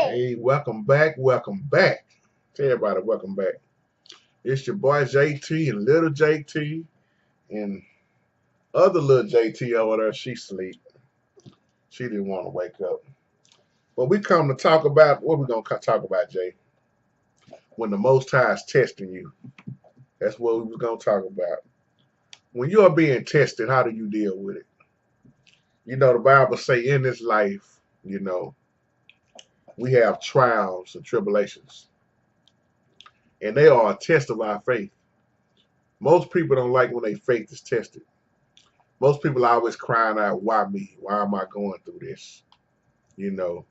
Hey, welcome back. Welcome back. Tell everybody, welcome back. It's your boy JT and little JT and other little JT over there. She sleep. She didn't want to wake up. But we come to talk about what we gonna talk about, Jay. When the Most High is testing you, that's what we was gonna talk about. When you are being tested, how do you deal with it? You know, the Bible say in this life, we have trials and tribulations, and they are a test of our faith. Most people don't like when their faith is tested. Most people are always crying out, why me? Why am I going through this? You know,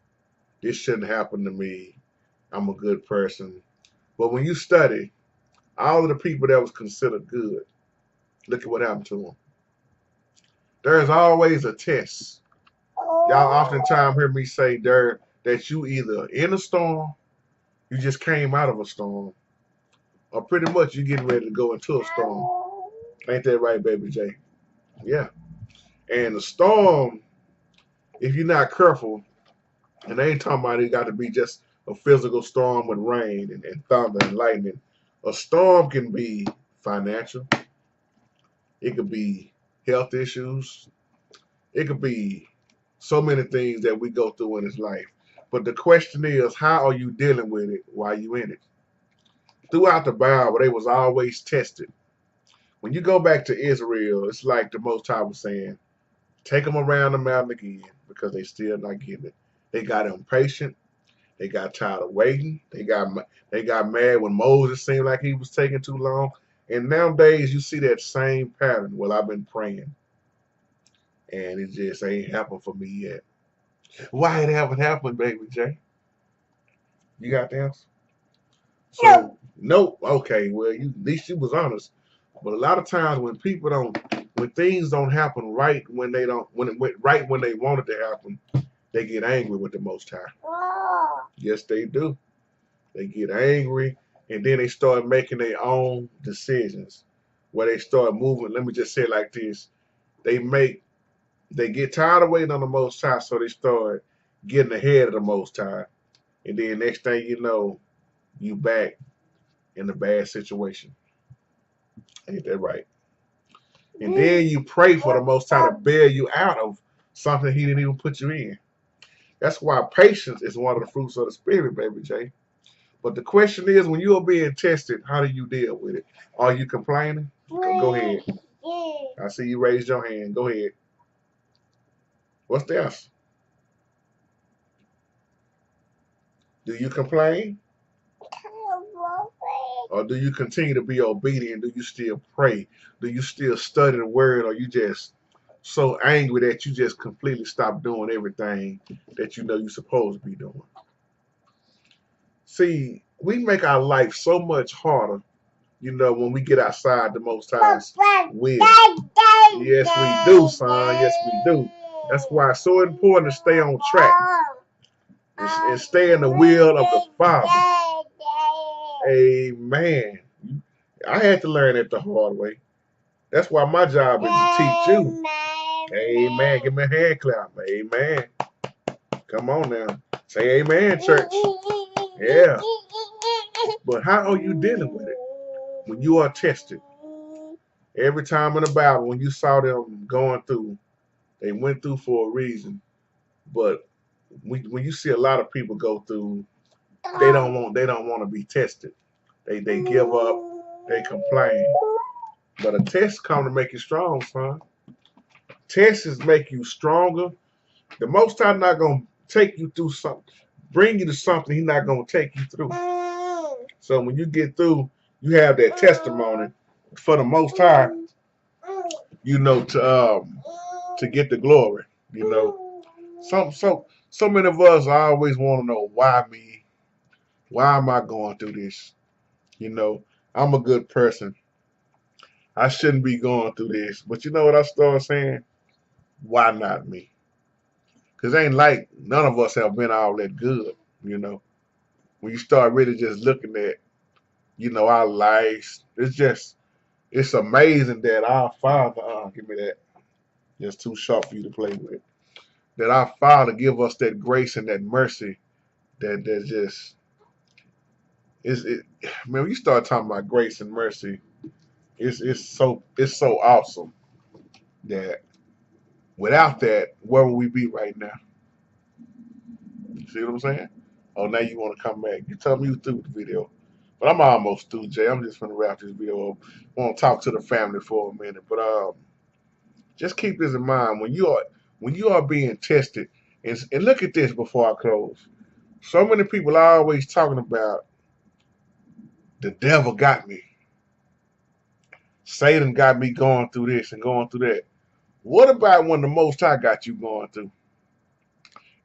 this shouldn't happen to me. I'm a good person. But when you study, all of the people that was considered good, look at what happened to them. There's always a test. Y'all oftentimes hear me say there that you either in a storm, you just came out of a storm, or pretty much you getting ready to go into a storm. Ain't that right, baby J? Yeah. And the storm, if you're not careful, and they ain't talking about it got to be just a physical storm with rain and thunder and lightning. A storm can be financial. It could be health issues. It could be so many things that we go through in this life. But the question is, how are you dealing with it while you in it? Throughout the Bible, they was always tested. When you go back to Israel, it's like the Most High was saying, take them around the mountain again because they still not getting it. They got impatient. They got tired of waiting. They got mad when Moses seemed like he was taking too long. And nowadays you see that same pattern. Well, I've been praying, and it just ain't happened for me yet. Why it haven't happened, baby J? You got the answer? So nope. Okay. Well, at least you was honest. But a lot of times when things don't happen right when they don't, when it went right when they want it to happen, they get angry with the Most High. Yes, they do. They get angry, and then they start making their own decisions where they start moving. Let me just say it like this. They get tired of waiting on the Most High, so they start getting ahead of the Most High. And then next thing you know, you back in a bad situation. Ain't that right? And then you pray for the Most High to bail you out of something he didn't even put you in. That's why patience is one of the fruits of the Spirit, baby J. But the question is, when you are being tested, how do you deal with it? Are you complaining? Go ahead. I see you raised your hand. Go ahead. What's the answer? Do you complain? Or do you continue to be obedient? Do you still pray? Do you still study the word? Or you just so angry that you just completely stop doing everything that you know you're supposed to be doing? See, we make our life so much harder, when we get outside the Most High's will. Yes, we do, son. Yes, we do. That's why it's so important to stay on track and stay in the will of the Father. Amen. I had to learn it the hard way. That's why my job is to teach you. Amen. Give me a hand clap. Amen. Come on now. Say amen, church. Yeah. But how are you dealing with it when you are tested? Every time in the Bible, when you saw them going through, they went through for a reason. But when you see a lot of people go through, they don't want to be tested. They give up. They complain. But a test come to make you strong, son. Tests make you stronger. The Most High not gonna take you through something, bring you to something He's not gonna take you through. So when you get through, you have that testimony for the Most High, to get the glory. So many of us always want to know, why me? Why am I going through this? I'm a good person. I shouldn't be going through this. But you know what I start saying? Why not me? Because ain't like none of us have been all that good, When you start really just looking at, our lives, it's amazing that our Father, give me that, just too sharp for you to play with, that our Father give us that grace and that mercy that just man, when you start talking about grace and mercy, it's so awesome that without that, where would we be right now? See what I'm saying? Oh, now you want to come back. You tell me you through the video. But I'm almost through, Jay. I'm just going to wrap this video up. I want to talk to the family for a minute. But just keep this in mind. When you are being tested, and look at this before I close. So many people are always talking about the devil got me. Satan got me going through this and going through that. What about when the Most High got you going through?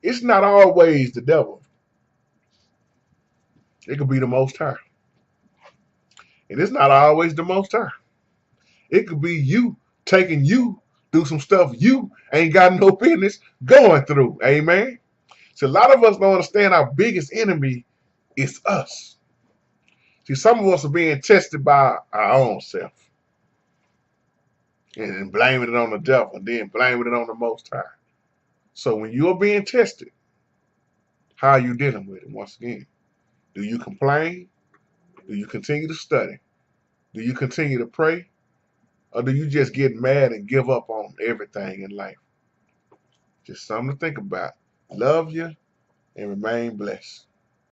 It's not always the devil. It could be the Most High. And it's not always the Most High. It could be you taking you through some stuff you ain't got no business going through. Amen. So a lot of us don't understand our biggest enemy is us. See, some of us are being tested by our own self and blaming it on the devil and then blaming it on the Most High. So when you're being tested, how are you dealing with it? Once again, do you complain? Do you continue to study? Do you continue to pray? Or do you just get mad and give up on everything in life? Just something to think about. Love you and remain blessed.